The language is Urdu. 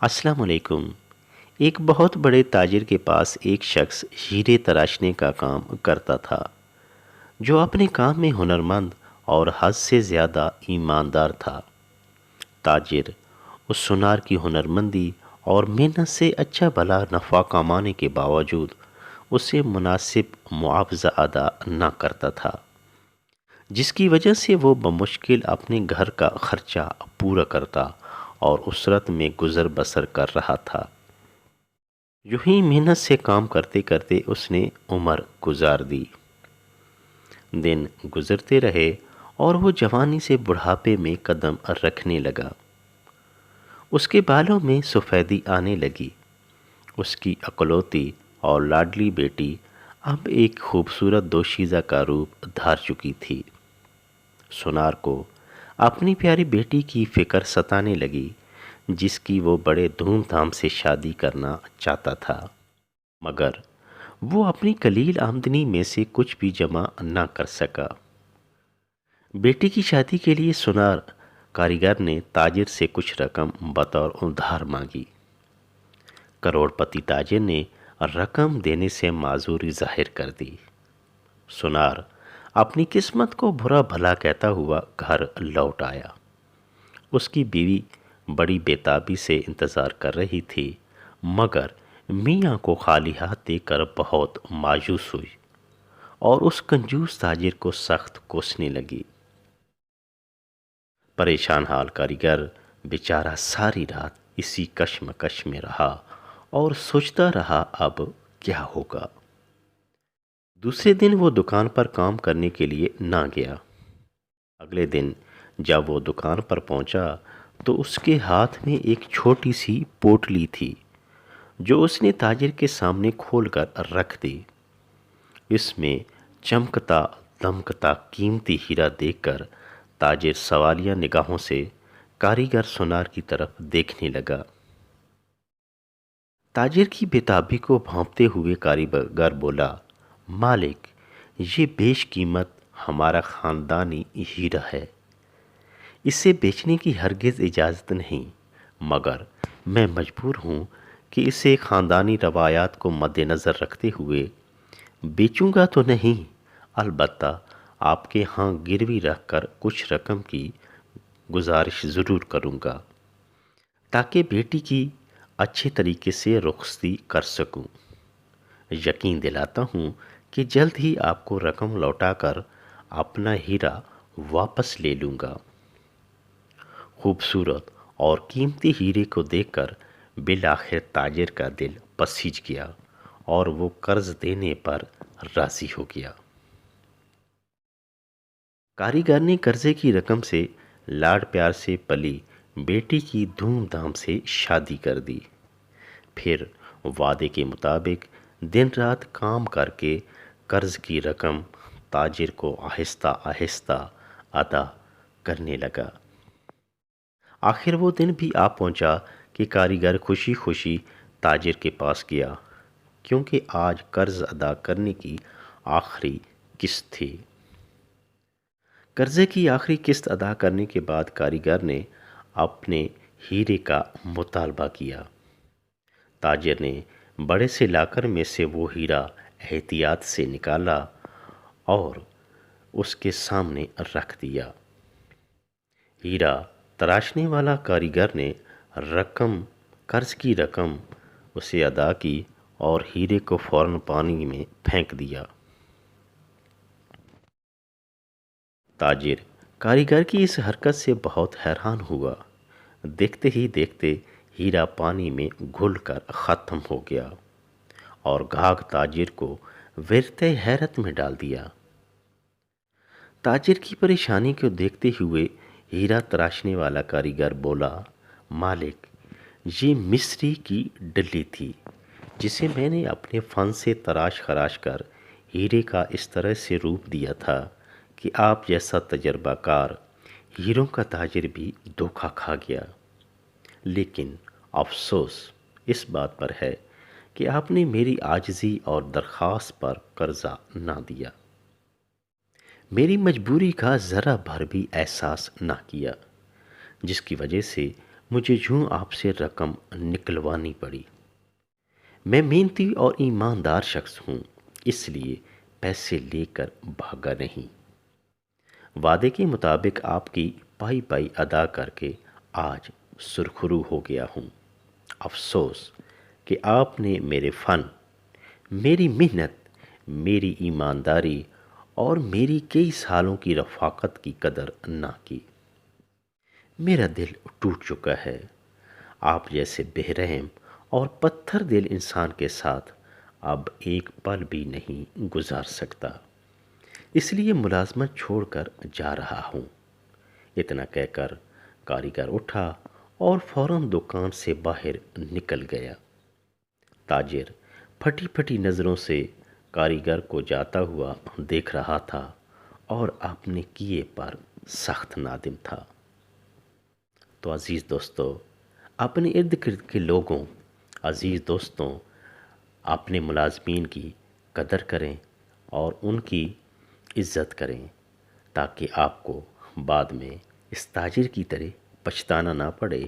السلام علیکم۔ ایک بہت بڑے تاجر کے پاس ایک شخص ہیرے تراشنے کا کام کرتا تھا، جو اپنے کام میں ہنرمند اور حد سے زیادہ ایماندار تھا۔ تاجر اس سونار کی ہنرمندی اور محنت سے اچھا بھلا نفع کمانے کے باوجود اسے مناسب معاوضہ ادا نہ کرتا تھا، جس کی وجہ سے وہ بمشکل اپنے گھر کا خرچہ پورا کرتا اور اسرت میں گزر بسر کر رہا تھا۔ یوں ہی محنت سے کام کرتے کرتے اس نے عمر گزار دی۔ دن گزرتے رہے اور وہ جوانی سے بڑھاپے میں قدم رکھنے لگا۔ اس کے بالوں میں سفیدی آنے لگی۔ اس کی اکلوتی اور لاڈلی بیٹی اب ایک خوبصورت دوشیزہ کا روپ دھار چکی تھی۔ سونار کو اپنی پیاری بیٹی کی فکر ستانے لگی، جس کی وہ بڑے دھوم دھام سے شادی کرنا چاہتا تھا، مگر وہ اپنی قلیل آمدنی میں سے کچھ بھی جمع نہ کر سکا۔ بیٹی کی شادی کے لیے سونار کاریگر نے تاجر سے کچھ رقم بطور ادھار مانگی۔ کروڑ پتی تاجر نے رقم دینے سے معذوری ظاہر کر دی۔ سونار اپنی قسمت کو برا بھلا کہتا ہوا گھر لوٹ آیا۔ اس کی بیوی بڑی بےتابی سے انتظار کر رہی تھی، مگر میاں کو خالی ہاتھ دیکھ کر بہت مایوس ہوئی اور اس کنجوس تاجر کو سخت کوسنے لگی۔ پریشان حال کاریگر بیچارہ ساری رات اسی کشمکش میں رہا اور سوچتا رہا اب کیا ہوگا۔ دوسرے دن وہ دکان پر کام کرنے کے لیے نہ گیا۔ اگلے دن جب وہ دکان پر پہنچا تو اس کے ہاتھ میں ایک چھوٹی سی پوٹلی تھی، جو اس نے تاجر کے سامنے کھول کر رکھ دی۔ اس میں چمکتا دمکتا قیمتی ہیرا دیکھ کر تاجر سوالیہ نگاہوں سے کاریگر سونار کی طرف دیکھنے لگا۔ تاجر کی بےتابی کو بھانپتے ہوئے کاریگر بولا، مالک، یہ بیش قیمت ہمارا خاندانی ہیرا ہے۔ اسے بیچنے کی ہرگز اجازت نہیں، مگر میں مجبور ہوں کہ اسے خاندانی روایات کو مد نظر رکھتے ہوئے بیچوں گا تو نہیں، البتہ آپ کے ہاں گروی رکھ کر کچھ رقم کی گزارش ضرور کروں گا، تاکہ بیٹی کی اچھے طریقے سے رخصتی کر سکوں۔ یقین دلاتا ہوں کہ جلد ہی آپ کو رقم لوٹا کر اپنا ہیرا واپس لے لوں گا۔ خوبصورت اور قیمتی ہیرے کو دیکھ کر بالآخر تاجر کا دل پسیج گیا اور وہ قرض دینے پر راضی ہو گیا۔ کاریگر نے قرضے کی رقم سے لاڈ پیار سے پلی بیٹی کی دھوم دھام سے شادی کر دی۔ پھر وعدے کے مطابق دن رات کام کر کے قرض کی رقم تاجر کو آہستہ آہستہ ادا کرنے لگا۔ آخر وہ دن بھی آ پہنچا کہ کاریگر خوشی خوشی تاجر کے پاس گیا، کیونکہ آج قرض ادا کرنے کی آخری قسط تھی۔ قرضے کی آخری قسط ادا کرنے کے بعد کاریگر نے اپنے ہیرے کا مطالبہ کیا۔ تاجر نے بڑے سے لاکر میں سے وہ ہیرا احتیاط سے نکالا اور اس کے سامنے رکھ دیا۔ ہیرا تراشنے والا کاریگر نے قرض کی رقم اسے ادا کی اور ہیرے کو فوراً پانی میں پھینک دیا۔ تاجر کاریگر کی اس حرکت سے بہت حیران ہوا۔ دیکھتے ہی دیکھتے ہیرا پانی میں گھل کر ختم ہو گیا اور گھاگ تاجر کو ورطۂ حیرت میں ڈال دیا۔ تاجر کی پریشانی کو دیکھتے ہوئے ہیرا تراشنے والا کاریگر بولا، مالک، یہ مصری کی ڈلی تھی، جسے میں نے اپنے فن سے تراش خراش کر ہیرے کا اس طرح سے روپ دیا تھا کہ آپ جیسا تجربہ کار ہیروں کا تاجر بھی دھوکہ کھا گیا۔ لیکن افسوس اس بات پر ہے کہ آپ نے میری عاجزی اور درخواست پر قرضہ نہ دیا، میری مجبوری کا ذرا بھر بھی احساس نہ کیا، جس کی وجہ سے مجھے یوں آپ سے رقم نکلوانی پڑی۔ میں محنتی اور ایماندار شخص ہوں، اس لیے پیسے لے کر بھاگا نہیں۔ وعدے کے مطابق آپ کی پائی پائی ادا کر کے آج سرخرو ہو گیا ہوں۔ افسوس کہ آپ نے میرے فن، میری محنت، میری ایمانداری اور میری کئی سالوں کی رفاقت کی قدر نہ کی۔ میرا دل ٹوٹ چکا ہے۔ آپ جیسے بے رحم اور پتھر دل انسان کے ساتھ اب ایک پل بھی نہیں گزار سکتا، اس لیے ملازمت چھوڑ کر جا رہا ہوں۔ اتنا کہہ کر کاریگر اٹھا اور فوراً دکان سے باہر نکل گیا۔ تاجر پھٹی پھٹی نظروں سے کاریگر کو جاتا ہوا دیکھ رہا تھا اور اپنے کیے پر سخت نادم تھا۔ تو عزیز دوستو، اپنے ارد گرد کے لوگوں، عزیز دوستوں، اپنے ملازمین کی قدر کریں اور ان کی عزت کریں، تاکہ آپ کو بعد میں اس تاجر کی طرح پچھتانا نہ پڑے